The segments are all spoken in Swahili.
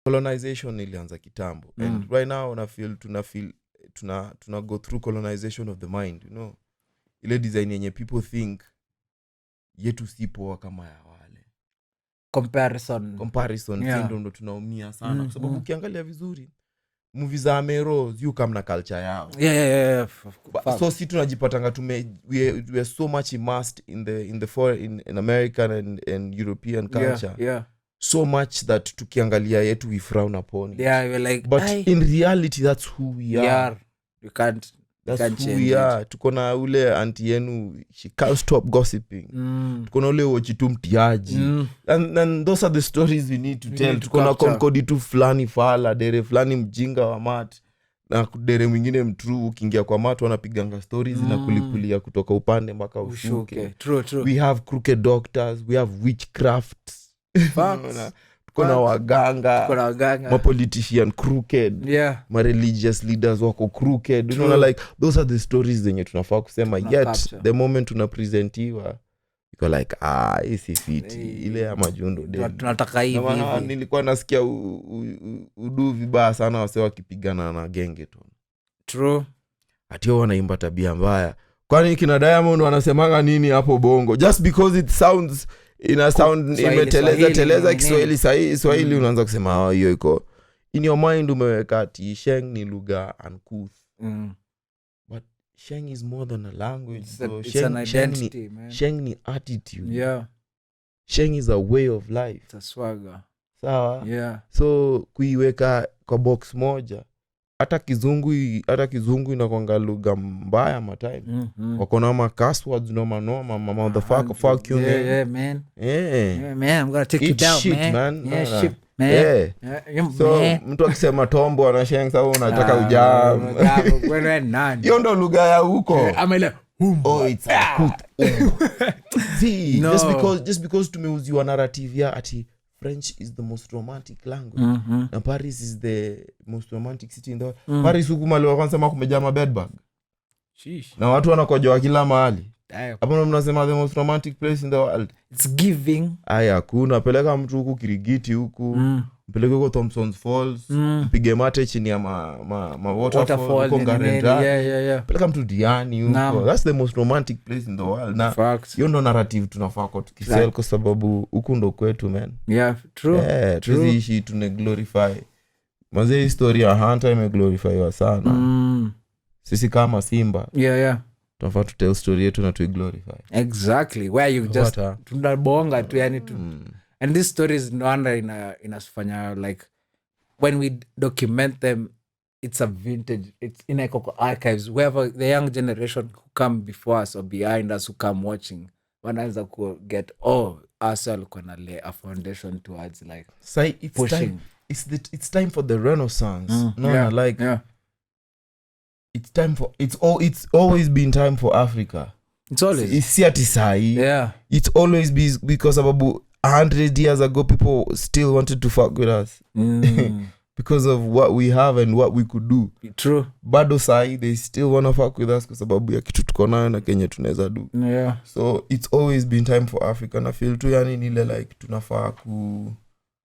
colonization ilianza kitambo and right now tuna go through colonization of the mind, you know, ile design yenye people think yetu si poa kama ya wale comparison Yeah. ndo tunaumia sana kwa sababu ukiangalia vizuri movie za Amero zi kama na culture yao. Yeah. So si tunajipatanga we are so much immersed in the foreign in American and European culture. Yeah. So much that tukiangalia yetu we frown upon it. Yeah, we're like, but in reality that's who we are. You can't change it. Tuko na ule auntie yenu, she can't stop gossiping. Tuko na ule wochitu mtiaji. And those are the stories we need to tell. Tuko na konkodi tu fulani fala, dere fulani mjinga wa mat, na dere mwingine mtrue, ukiingia kwa mat wanapiganga stories na kulipulia kutoka upande mpaka ushuke. True. We have crooked doctors, we have witchcrafts. Kuna waganga, ma politician crooked, ma religious leaders wako crooked. You know, like those are the stories zenye tunafaa kusema, yet the moment tunapresentiwa iko like hisi fiti ile ya majundo tunataka hivi. Nilikuwa nasikia udu vibaya sana wase wakipigana na genge tu. True. Atio wanaimba tabia mbaya. Kwani kina Diamond wanasemanga nini hapo Bongo? Just because it sounds ina sound imeteleza Kiswahili Swahili unaanza kusema hiyo iko in your mind umeweka ati Sheng ni lugha uncouth. But Sheng is more than a language. It's an identity, man. Sheng ni attitude. Yeah. Sheng is a way of life. It's a swagger. Sawa? Yeah. So kuiweka kwa box moja, hata kizungu inakuanga lugha mbaya matime. Wako na ma cuss words noma motherfucker fuck you, man. Yeah, man. Yeah, man, I'm gonna take you down, shit, man. Yeah, nah. shit, man. Yeah. So man. mtu akisema tombo ana Sheng sawa unataka ujam. Wewe nani? Hiyo ndo lugha ya huko. Amele oh, it's a good. See, no. just because tumeuziwa narrative ya ati French is the most romantic language. Na Paris is the most romantic city in the world. Paris huku mali wakasema kumejaa mabedbug. Sheesh. Na watu wanakojoa kila mahali. Hapo ndo mnasema the most romantic place in the world. It's giving. Aya kuna peleka mtu huku Kirigiti huku. Mpeleke huko Thompson's Falls. Mpige mate chini ya ma waterfall huko Garenda. Yeah. Peleka mtu Diani huko. That's the most romantic place in the world. Na hiyo ndo narrative tunafaa kwa tukisell kwa sababu huku ndo kwetu, man. Yeah, true. Yeah, true. Tuishi tune glorify. Manze historia Hunter ime glorify sana. Sisi kama Simba. Yeah. Tunafaa to tell story yetu na tu glorify. Exactly. Where you just tunabonga tu yani tu. And these stories no wonder inasufanya like when we document them, it's a vintage, it's in archives, wherever the young generation who come before us or behind us who come watching wanaanza ku get ourselves gonna lay a foundation towards like it's pushing. It's time for the renaissance. It's time for it's always been time for Africa. It's always it's always because about 100 years ago people still wanted to fuck with us because of what we have and what we could do. True. Bado sai they still want to fuck with us kwa sababu ya kitu tuko nayo na Kenya tunaweza do. Yeah. So it's always been time for Africa. Na feel tu yani nile like tunafaa ku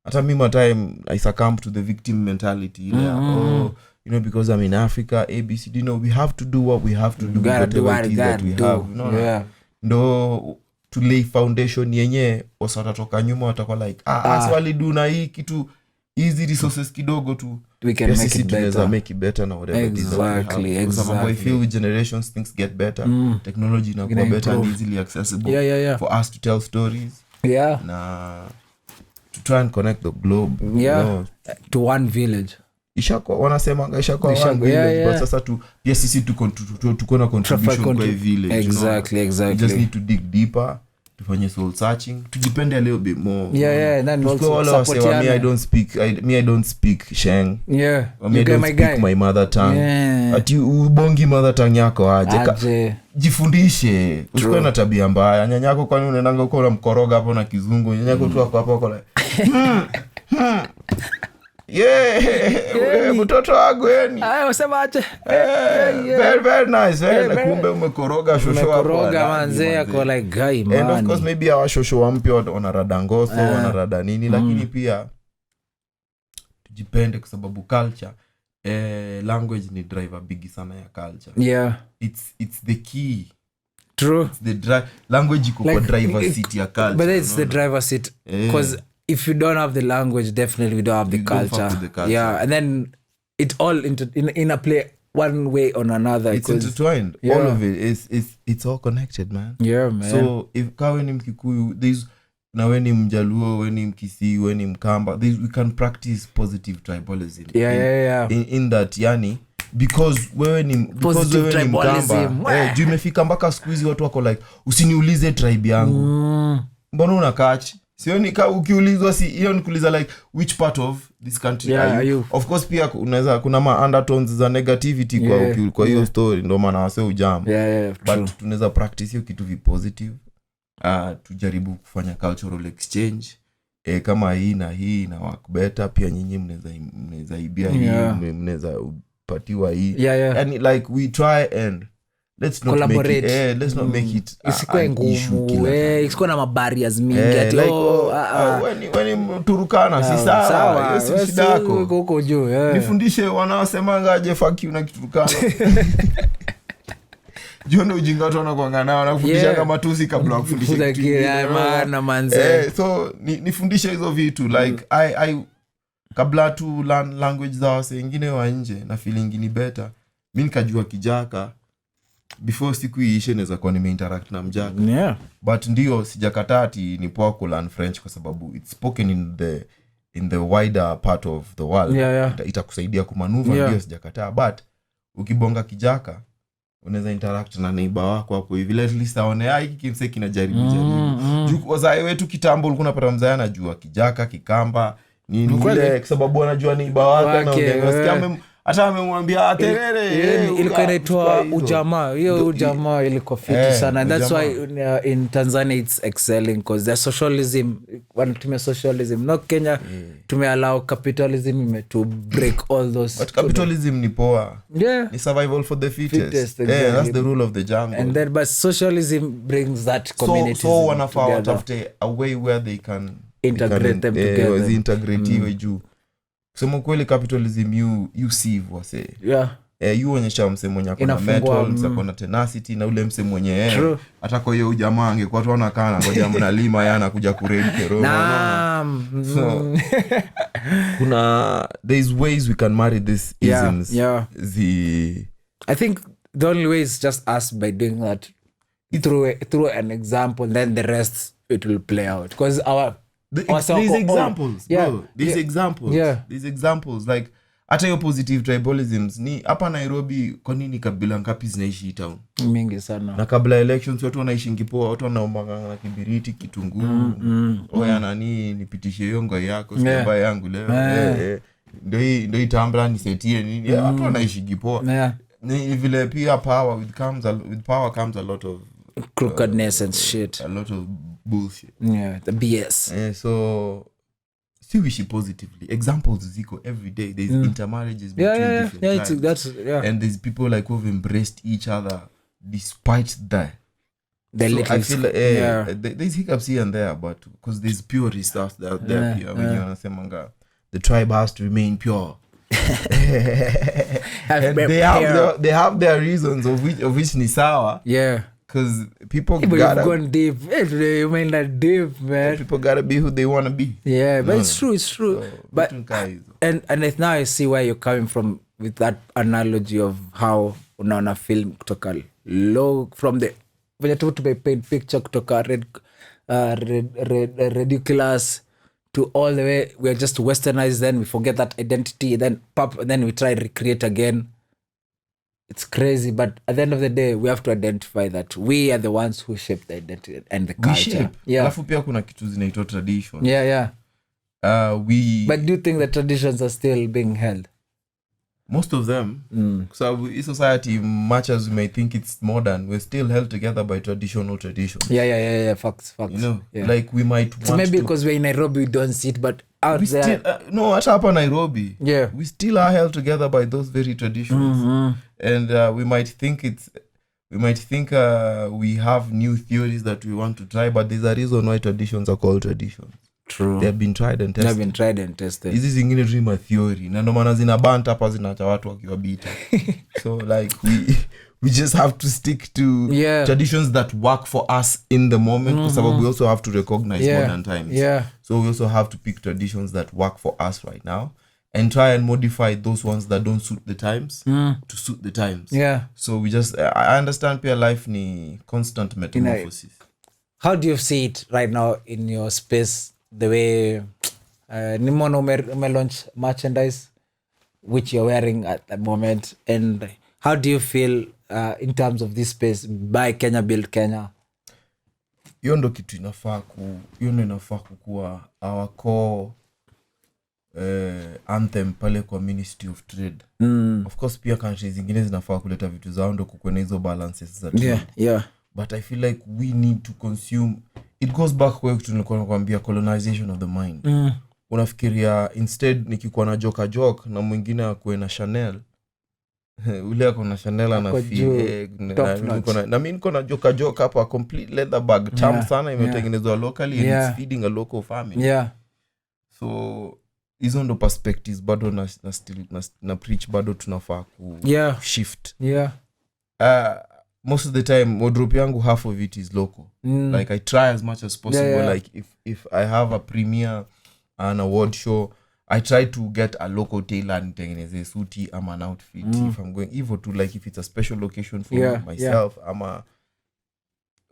hata mimi time I succumb to the victim mentality. You know, because I'm in Africa, ABCD, you know, we have to do what we have to do. We gotta do what we gotta do. You know, ndo to lay foundation yenye wasatatoka nyuma watakuwa like aswali do na hii kitu easy resources kidogo tu we can make it better na whatever exactly. I feel with generations things get better. Technology inakuwa better and easily accessible for us to tell stories na to try and connect the globe you know, to one village. Wanasema ishakuwa one village but sasa tu pia sisi tuko na contribution kwa village. Exactly. We just need to dig deeper, tufanye soul searching, tujipende a little bit more. Then also support me. I don't speak Sheng. I don't speak my mother tongue. Ati ubongi mother tongue yako aje. Jifundishe. Usikuwe na tabia mbaya. Nyanyako kwani unaendanga uko na mkoroga hapo na kizungu. Nyanyako tu hapo uko like mtoto wangu yani. Usema aje. Very nice. Kumbe umekoroga shosho hapo. Umekoroga manze yako like guy man. And of course maybe our shosho wa mpya wanarada ngoso, wanarada nini lakini pia tujipende kwa sababu culture language ni driver big sana ya culture. It's the key. True. It's the language iko kwa driver seat ya culture. But it's the driver seat because if you don't have the language, definitely we don't have the culture. Yeah, and then it all in a play one way or another. It's intertwined. All of it it's all connected, man. Yeah, man. So if kawe ni Mkikuyu, na we ni Mjaluo, we ni Mkisii, we ni Mkamba, we can practice positive tribalism. In that, yani, because wewe ni Mkamba, juu imefika mpaka siku hizi watu wako like, usiniulize tribe yangu. Mbona unakach? Sioni ukiulizwa hiyo ni kuuliza like which part of this country are you? Of course pia unaweza kuna ma undertones za negativity kwa hiyo story, ndio maana wase ujam. But tunaweza practice hiyo kitu positive. Tujaribu kufanya cultural exchange kama hii na work better. Pia nyinyi mnaweza ibia hii, mnaweza upatiwa hii. And like we try and let's not make it isikwe ngumu, isikwe na barriers mingi ati when Turukana si sawa, hiyo si shida yako huko juu. Nifundishe wanaosemanga aje fuck you na Kiturukana. Jono ujinga watu wanakuanga nao na kufundisha kama tusi kabla ya kufundisha kitu maana manze. So nifundishe hizo vitu like I kabla tu learn language za wase wengine wa nje na feeling ni better. Mimi nikajua Kijaka before siku iishe naweza kuwa nimeinteract na Mjaka. But ndio sijakataa ati ni poa ku learn French kwa sababu it's spoken in the wider part of the world. Itakusaidia kumanuva, ndio sijakataa. But ukibonga Kijaka unaweza interact na neighbor wako hapo hivi, at least aone hiki kimse kinajaribu. Juu wazae wetu kitambo ulikuwa unapata mzae anajua Kijaka, Kikamba nini ile kwa sababu anajua neighbor wake na unasikia hata amemwambia aterere. Ilikuwa inaitwa ujamaa. Hiyo ujamaa ilikuwa fiti sana. And that's why in Tanzania it's excelling because there's socialism. Wanatumia socialism. No Kenya tumeallow capitalism to break all those. But capitalism ni poa. Ni survival for the fittest. Exactly. That's the rule of the jungle. And then but socialism brings that community. So wanafaa watafute a way where they can integrate them together. Integrate juu. Kusema kweli capitalism you sieve wase. You onyesha mse mwenye akona metal, mse akona tenacity na ule mse mwenye hata kwa hiyo jamaa angekuwa tu anakaa ngoja mnalima yana kuja kuredi kero. So there's ways we can marry these isms. I think the only way is just us by doing that through an example, then the rest it will play out because these examples, bro. These examples like hata hiyo positive tribalisms ni hapa Nairobi. Kwa nini kabila ngapi zinaishi town mingi sana, na kabla elections watu wanaishi Ngipoa, watu wanaomba na kibiriti kitunguu. Oya nani nipitishe hiyo ngoi yako samba yangu leo ndio itambla nisetie nini. Watu wanaishi Ngipoa. Ni vile pia with power comes a lot of crookedness and shit, a lot of bullshit. The BS. So still wish positively. Examples ziko every day. There's intermarriages between different tribes. And there's people like who've embraced each other despite that. So I feel there's hiccups here and there, but because there's purist stuff out there here when you wanna the tribe has to remain pure. And they have their reasons of which ni sawa. Because people gotta gone deep. You mean that deep, man. People gotta be who they want to be. But it's true. So, but and now I see where you're coming from with that analogy of how unaona film kutoka low from the when you to paint picture kutoka ridiculous to all the way we are just westernized, then we forget that identity, then we try to recreate again. It's crazy, but at the end of the day, we have to identify that we are the ones who shape the identity and the culture. Alafu pia kuna kitu zinaitwa tradition. But do you think the traditions are still being held? Most of them. So in society, much as we may think it's modern, we're still held together by traditions. Facts. You know, like we might want maybe because we're in Nairobi, we don't see it, but out there. Still, no, hata hapa Nairobi. We still are held together by those very traditions. And we might think we have new theories that we want to try, but there's a reason why traditions are called traditions. they have been tried and tested. Hizi zingine tu ni theory na ndo maana zina banta hapa zinaacha watu wakiwa bita. So like we just have to stick to traditions that work for us in the moment, kwa sababu we also have to recognize modern times. So we also have to pick traditions that work for us right now and try and modify those ones that don't suit the times to suit the times. So we just I understand pia life ni constant metamorphosis. How do you see it right now in your space, the way Nimono launch merchandise which you're wearing at the moment, and how do you feel in terms of this space, buy Kenya, build Kenya? Hiyo ndo kitu inafaa kukua our core anthem pale kwa Ministry of Trade. Of course pia countries zingine zinafaa kuleta vitu zao ndo kukwena hizo balances za trade. But I feel like we need to consume. It goes back kwa kitu nilikuwa nakwambia, colonization of the mind. Unafikiria instead nikikuwa na joke na mwingine akuwe na Chanel, ule ako na Chanel anafi na mimi niko na joke hapa, complete leather bag tamu sana, imetengenezwa locally and it's feeding a local family. So hizo ndo perspectives bado na preach bado tunafaa ku shift. Most of the time wardrobe yangu half of it is local. Like I try as much as possible. Like if I have a premiere, an award show, I try to get a local tailor and tengeneze suti ama an outfit. If I'm going even to, like, if it's a special occasion for myself, ama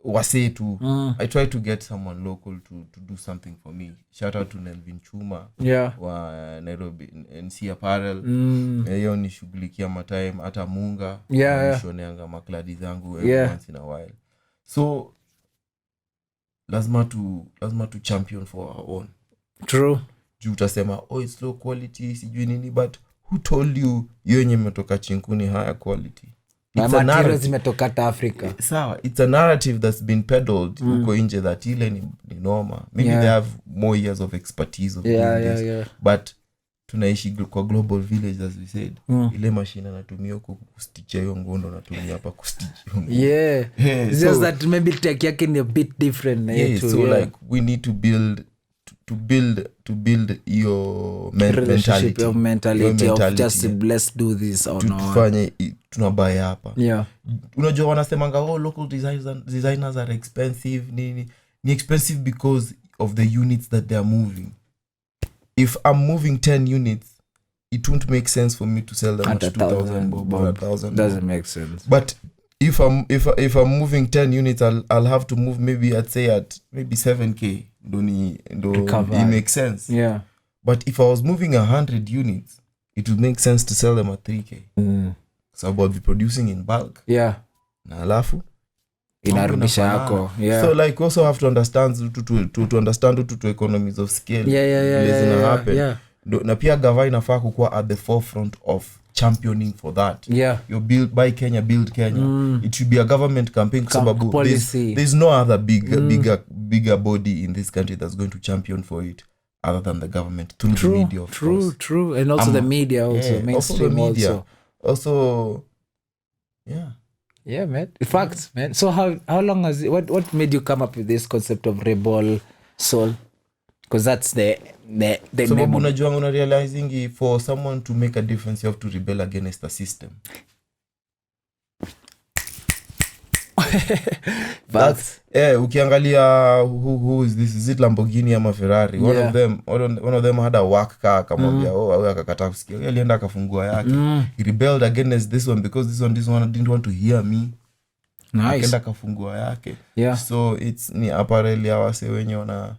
wase to I try to get someone local to do something for me. Shout out to Nelvin Chuma wa Nairobi NC Apparel. Yeye nishughulikia matime hata Munga nishoneanga makladi zangu once in a while. So lazima to champion for our own. True. Juu utasema it's low quality sijui nini, but who told you yenye imetoka Chinkuni higher quality? It's a narrative zimetoka Africa. Sawa, it's a narrative that's been peddled huko nje that ile ni norma. Maybe they have more years of expertise of doing this. But tunaishi kwa global village, as we said. Ile machine anatumia huko kustitch hiyo ngondo natumia hapa kustitch. It's just that maybe tech yake ni a bit different na yetu. So like we need to build your mentality of just let's do this or not. Tufanye tunabaya hapa. Unajua wanasemanga local designers are expensive. Ni expensive because of the units that they are moving. If I'm moving 10 units, it won't make sense for me to sell them at 2,000 or 1,000. Doesn't make sense. But if I'm moving 10 units, I'll have to move maybe at 7K. It makes sense. But if I was moving 100 units, it would make sense to sell them at 3K. So about be producing in bulk. Na alafu inarudisha yako. So like also have to understand to understand to economies of scale. Happen. Na pia gava inafaa kuwa at the forefront of championing for that. You buy Kenya, build Kenya. It should be a government campaign, sababu there's no other bigger body in this country that's going to champion for it other than the government through the media, of course. True. And also the media also, mainstream also. Yeah, man. Facts, man. So how long has it, what made you come up with this concept of rebel soul? Because that's the so name. Unajua una realizing for someone to make a difference you have to rebel against the system. That's ukiangalia who is this, is it Lamborghini ama Ferrari? One of them had a work car, akamwambia wewe akakataa kusikia, alienda akafungua yake. He rebelled against this one because this one didn't want to hear me. Akaenda akafungua yake. So it's ni apparel ya wase wenye wana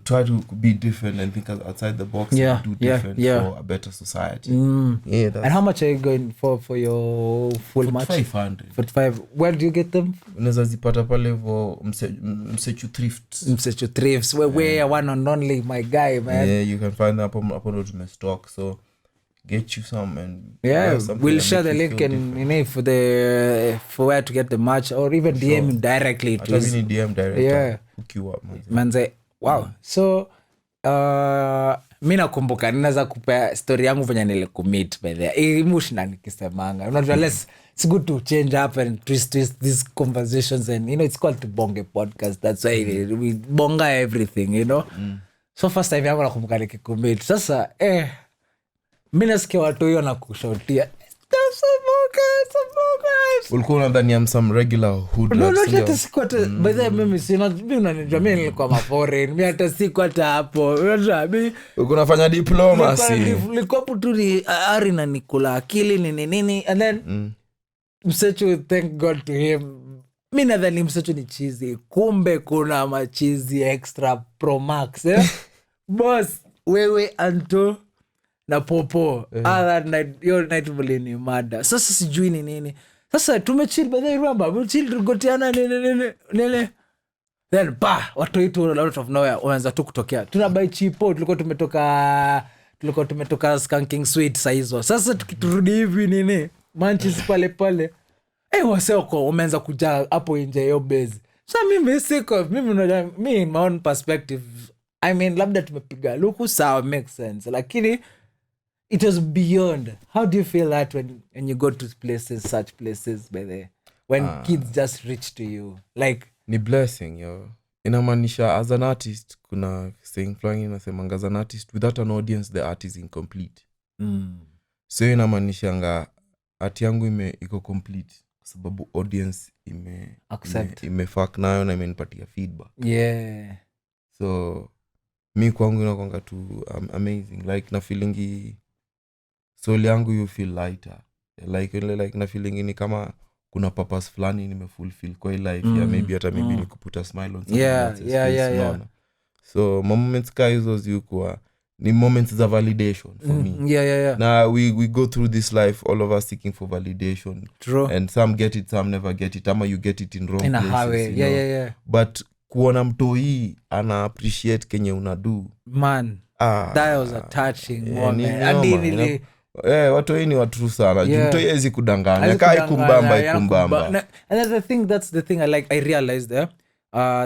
try to be different and think outside the box and do different for a better society. And how much are you going for your full match? 500. 45. Where do you get them? Unaweza zipata pale vo Msechu Thrifts. Where one and only, my guy, man. You can find them upon stock. So get you some and we'll share the link in for where to get the match, or even DM directly. DM directly. Hook you up, man. Wow. So mi nakumbuka ninaweza kupea story yangu venye nilikumit by the emotional nikisemanga unajua it's good to change up and twist these conversations and it's called Tubonge podcast, that's why we bonga everything so first time yangu nakumbuka nikikumit sasa mi nasikia watu hiyo na kushautia ulikuwa unadhani am some regular hood no hata siku hata by the way mimi sina mimi unanijua mimi nilikuwa maforeign mimi hata siku hata hapo unajua uko unafanya diplomacy nilikuwa tu ni ari na nikula akili nini and then Msechu, thank God to him, mi nadhani Msechu ni chizi, kumbe kuna machizi extra pro max boss wewe Anto na Popo other night your night ni mada sasa sijui ni nini sasa tumechill by the remember we chill tugoteana nene then watu itu out of nowhere wanaanza tu kutokea tunabai chipo tulikuwa tumetoka skanking sweet saizo sasa tukiturudi hivi nini manchis pale waseko umeanza kuja hapo nje yo base so mimi siko mimi in my own perspective I mean labda tumepiga luku sawa makes sense lakini it was beyond. How do you feel that when you go to places, such places, by the when kids just reach to you? Like ni blessing yo. Inamaanisha as an artist kuna saying flowing inasemanga as an artist without an audience the art is incomplete. So inamaanisha art yangu iko complete kwa sababu audience imefuck nayo na imenipatia feedback. Yeah. So mi kwangu inakuanga tu amazing like na feelingi soul yangu you feel lighter like na feeling ni kama kuna purpose fulani nimefulfill kwa life ya maybe hata maybe ni kuputa smile on someone else's face. Yeah. So moments ka hizo zikuwa ni moments za validation for me. Yeah. Now we go through this life all of us seeking for validation. True. And some get it, some never get it. Ama you get it in wrong in places. A highway. Yeah. But kuona mtoi ana appreciate kenye unadu. Man, that was a touching moment. Watu hii ni watu sana. Mtoi hezi kudanganya. Kai kumbamba. And that's the thing I realized there.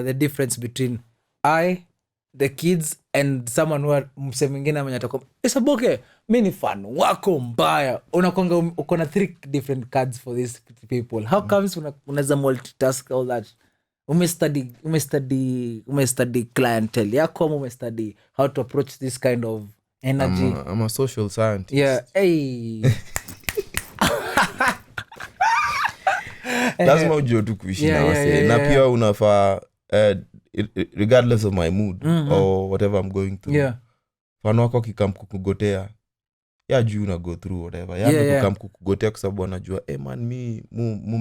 The difference between the kids and someone who are mse mwingine mwenye atakuwa Isaboke mimi ni fan wako mbaya unakonga uko na 3 different cards for these people. How comes unaweza multitask all that? Umestudy clientele yako, umestudy how to approach this kind of energy. I'm a social scientist. Yeah, hey. Lazima ujue tu kuishi na wase. Na pia unafaa regardless of my mood or whatever I'm going through. Yeah. Fano wako kikamkukugotea. Ya juu na go through whatever. Ya kikamkukugotea kwa sababu anajua man mi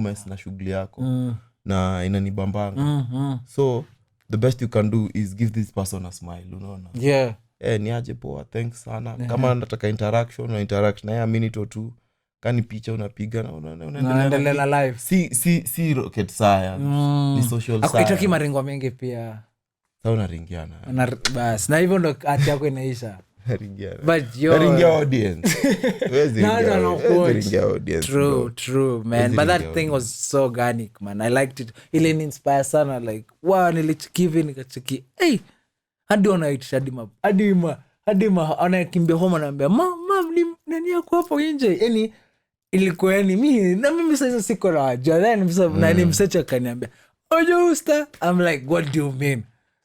mess na shughuli yako. Na inanibambanga. So the best you can do is give this person a smile, unaona. Yeah. Ni aje poa, thanks sana. Kama nataka interaction na ya minute or two, kani picha unapiga na unaendelea na live. Si rocket science. Ni social science. Hakuitaki maringo mengi pia. Sasa unaringiana. Bas, na hivyo ndo ati yako inaisha. Ringiana. But yo ringia audience. Ringia audience. True man. But that thing was so organic, man. I liked it. Ile inspire sana like, wow, nilichikivi nikachiki. Hey, hadi wanaitisha hadi ma anakimbia homa naambia, "Mam, nani yako hapo nje?" Yaani ilikuwa mimi sasa siko na wajua. Then nani msecha kaniambia, "Ojo usta." I'm like, "What do you mean?"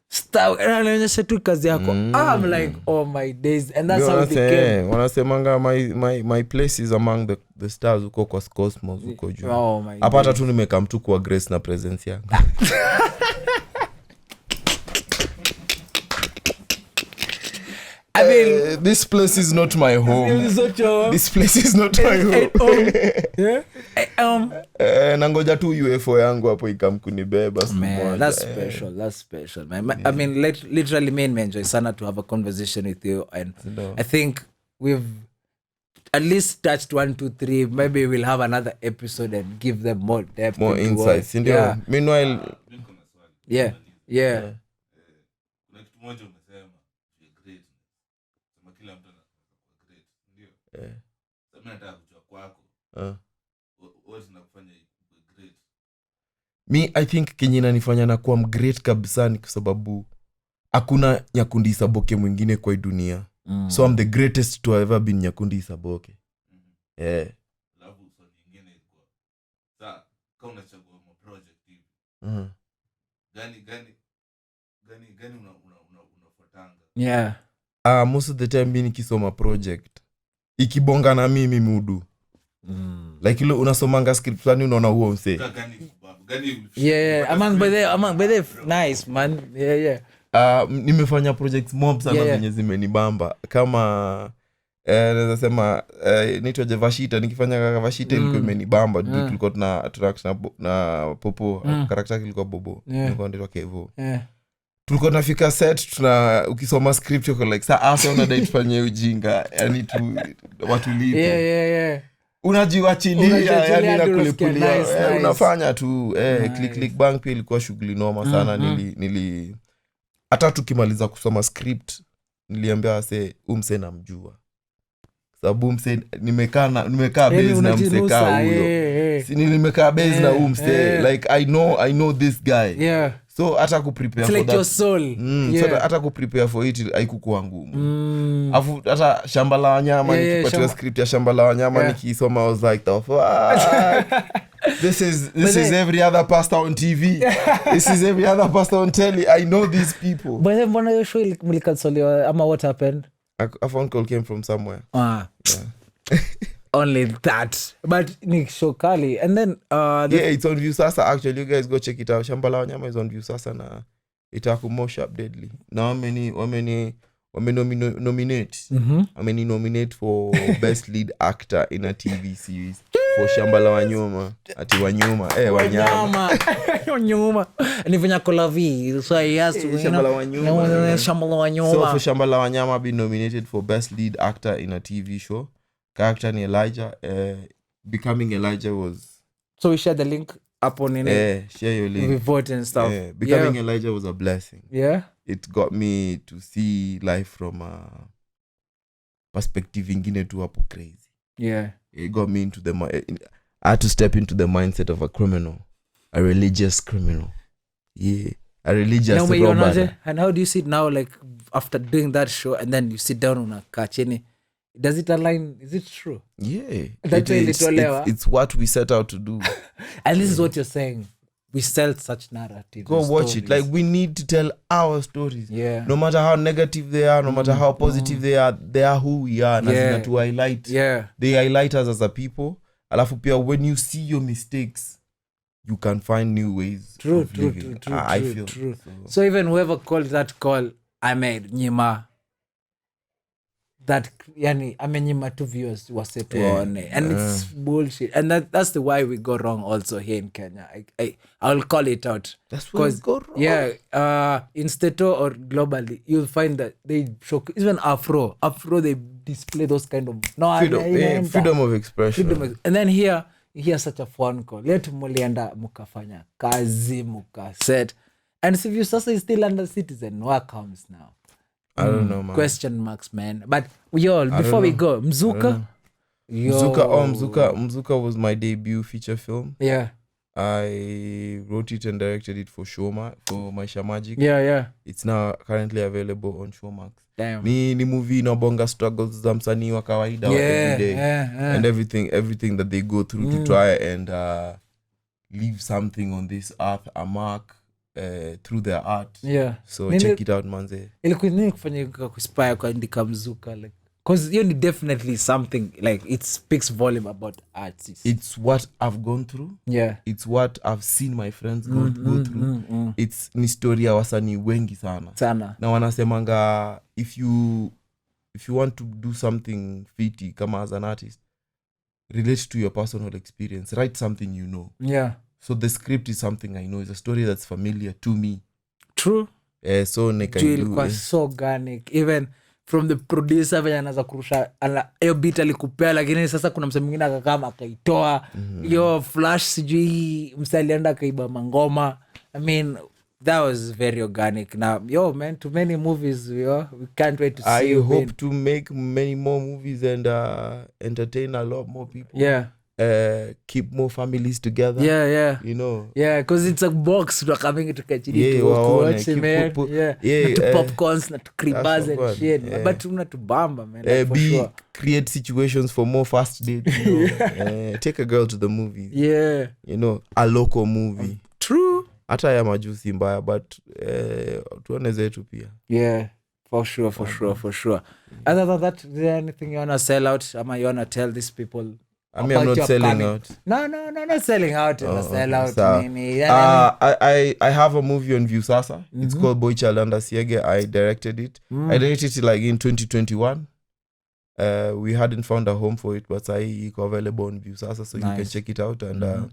Stop. Anaonyesha tu kazi yako. I'm like, oh my days. And that's how it became. Wanasemanga my place is among the stars uko kwa cosmos uko juu. Oh my. Hapata tu nimeka mtu kwa grace na presence yangu. I mean, this place is not my home. This place is not my home. Yeah. Nangoja tu UFO yangu hapo ikamkunibeba siku moja. Man, that's special, man. Yeah. I mean, literally me enjoy sana to have a conversation with you, and I think we've at least touched 1, 2, 3. Maybe we'll have another episode and give them more depth, more insights. Yeah. Meanwhile, yeah. Me I think kenye inanifanya na kuwa great kabisa ni kwa sababu hakuna Nyakundi Isaboke mwingine kwa dunia. So I'm the greatest to have ever been Nyakundi Isaboke. Yeah. Alafu so nyingine ilikuwa sasa kama unachagua project hivi. Gani unafuatanga? Yeah. Most of the time mimi nikisoma project ikibonga na mimi mudu. Like ile unasomanga script fulani unaona huo mse. Yeah, among by the nice man. Yeah. Nimefanya projects mob sana zenye zimenibamba kama naweza sema nitwaje Vashita, nikifanya Vashita ilikuwa imenibamba. Tulikuwa na Popo, character yake ilikuwa Bobo, nilikuwa ndio Kevo. Tulikuwa tunafika set, ukisoma script uko like saa after unadai tufanye ujinga, yani watu lipo. Yeah. Unajiwachilia, yani nakulipulia. Unafanya tu click bang pia ilikuwa shughuli noma sana. Nili hata tukimaliza kusoma script niliambia wase umse namjua. Sababu umse nimekaa base na mseka huyo. Si nimekaa base na umse like I know this guy. Yeah. So hata kuprepare for that. Your soul. So hata kuprepare for it haikuwa ngumu. Afu hata Shamba la Wanyama nikipatiwa script ya Shamba la Wanyama nikisoma I was like the fuck. This is every other pastor on TV. This is every other pastor on telly. I know these people. But then when you show mlikansoliwa ama what happened? A phone call came from somewhere. Yeah. Only that. But ni show kali. And then it's on Viusasa actually. You guys go check it out. Shamba la Wanyama is on Viusasa na itakumo sharp deadly. Now nominate for best lead actor in a TV series for Shamba la Wanyama. Ati Wanyama. Wanyama. Ni venya kolavi. So he has to Shamba la Wanyama. Shamba la Wanyama. So for Shamba la Wanyama been nominated for best lead actor in a TV show. Character ni Elijah. Becoming Elijah was... So we share the link up on it. Share your link. We vote and stuff. Becoming Elijah was a blessing. Yeah. It got me to see life from a perspective ingine tu hapo crazy. Yeah. It got me into I had to step into the mindset of a criminal. A religious criminal. Yeah. A religious robber. And how do you sit now, like, after doing that show, and then you sit down on a couch, does it align? Is it true? Yeah. It's what we set out to do. And this is what you're saying. We sell such narratives. Go watch it. Like, we need to tell our stories. Yeah. No matter how negative they are, no matter how positive they are who we are. Yeah. To highlight. Yeah. They highlight us as a people. Alafu pia, when you see your mistakes, you can find new ways of living. I feel. True. So even whoever called that call, I made Nyima. That yani amenyima tu viewers wasetu waone, and it's bullshit, and that's the why we go wrong also here in Kenya. I'll call it out. That's why we go wrong. In Stato or globally, you'll find that they show even Afro they display those kind of freedom of expression. And then here such a phone call. Letu mulienda mukafanya kazi mukaset, and if you sasa is still under Citizen, what comes now? I don't know, man. Question marks, man. But before we go, Mzuka. Mzuka was my debut feature film. Yeah. I wrote it and directed it for Showmax, for Maisha Magic. Yeah. It's now currently available on Showmax. Damn. Ni movie inabonga struggles za msanii wa kawaida every day. And everything that they go through to try and leave something on this earth, a mark. Through their art. Yeah. So check it out, manze. Ilikuwa nini kufanya kuspire kuandika Mzuka, like, cause you definitely something like it speaks volume about artists. It's what I've gone through. Yeah. It's what I've seen my friends go through. It's ni story ya wasanii wengi sana. Na wanasemanga if you want to do something fiti kama as an artist, relate to your personal experience. Write something you know. Yeah. So the script is something I know. It's a story that's familiar to me. True. So ilikuwa so organic. Even from the producer venye anaanza kurusha hiyo beat alikupea, lakini sasa kuna msee mwingine akakama akaitoa hiyo flash, sijui msee alienda akaiba mangoma. I mean, that was very organic. Now, man, too many movies, we can't wait to see I hope to make many more movies and entertain a lot more people. Yeah. keep more families together. Yeah. You know. Yeah, because it's a box to coming to catch Yeah, to watch it, man. Yeah. To popcorns, na to cribas and fun. shit. Yeah. But tuna to bamba, man. Like, for sure. Create situations for more fast dates. You know? Take a girl to the movies. Yeah. You know, a local movie. True. Hata ya majusi mbaya, but tuone zetu pia. Yeah. For sure. Other than that, is there anything you wanna sell out? Am you wanna tell these people? I mean, I'm not selling out. No, not selling out. Sell out. So, I have a movie on Viusasa. It's called Boy Child Under Siege. I directed it. I directed it like in 2021. We hadn't found a home for it, but it's available on Viusasa, so you can check it out and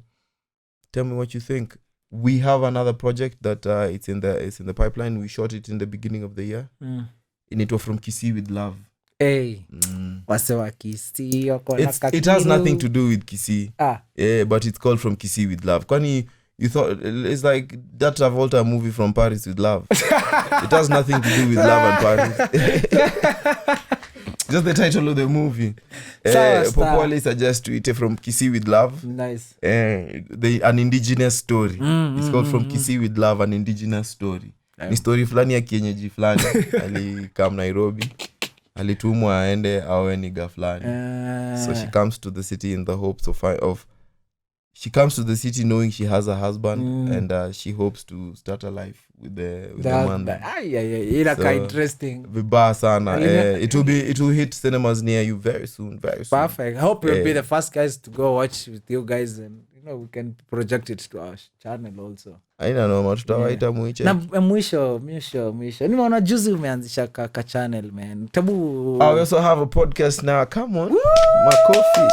tell me what you think. We have another project that it's in the pipeline. We shot it in the beginning of the year. And it was from Kisii with Love. Hey, wasewa Kisii. It has nothing to do with Kisii. Yeah, but it's called From Kisii with Love. Kwani you thought it's like that Travolta movie From Paris with Love. It has nothing to do with love and Paris. Just the title of the movie. Popoli suggest to it From Kisii with Love. Nice. An indigenous story. It's called From Kisii with Love, an indigenous story. Ni story fulani ya kienyeji fulani. Alikam Nairobi. Alitumwa aende awe niga fulani. So she comes to the city in the hopes of she comes to the city knowing she has a husband and she hopes to start a life with the man. Yeah. Interesting. Vibaya sana. It will hit cinemas near you very soon. Perfect. I hope you'll be the first guys to go watch with you guys, and we can project it to our channel also. Aina no tutawaita muiche. Na mwisho. Nimeona juzi umeanzisha ka channel, man. Tabu. I also have a podcast now. Come on. Makofi.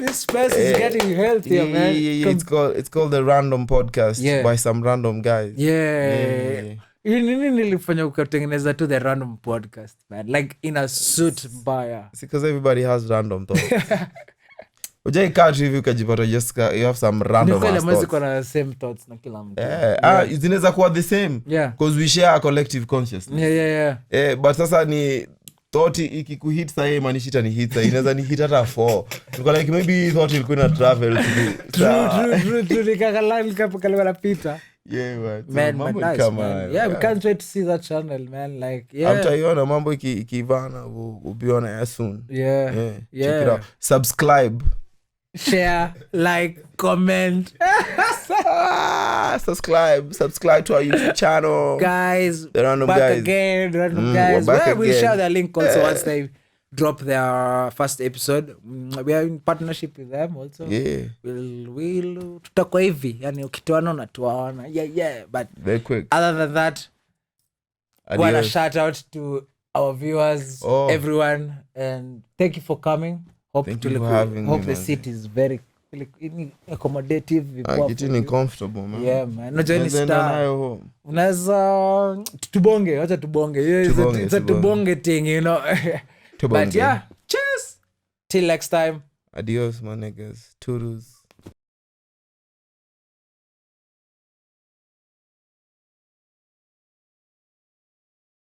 This space is getting healthier, man. Yeah. It's called the Random Podcast by some random guys. Yeah. Nini nilifanya ukatengeneza to the Random Podcast, man? Like in a suit mbaya. It's because everybody has random thoughts. Ujai katu hivi ukajipata just you have some random thoughts. Nikuwa mwezi kuna same thoughts na kila mtu. Zinaweza kuwa the same. Because we share a collective consciousness. Yeah. But sasa ni thought ikikuhit sahi manishita ni hit sahi. Inaweza ni hit hata 4. Because like maybe thought ilikuwa na travel to True. Nikakalani kapokalewa pita. Yeah, man, nice, man. Yeah, we can't wait to see that channel, man. Like, after you mambo ikivana, we'll be on air soon. Yeah. Check it out. Subscribe, share, like, comment. Subscribe to our YouTube channel, guys. The Random back Guys again. Random Guys. We'll share the link also once they drop their first episode. We are in partnership with them also. We'll tutakuwa hivi, yani ukituana unatuana. Yeah, but very quick. Other than that, I want to shout out to our viewers, everyone, and thank you for coming. Hope the seat is very accommodative. Getting comfortable, man. Yeah, man. No join star. Unaweza Tubonge, acha Tubonge. It's a Tubonge thing, you know. But yeah, cheers. Till next time. Adios, my niggas. Toodles.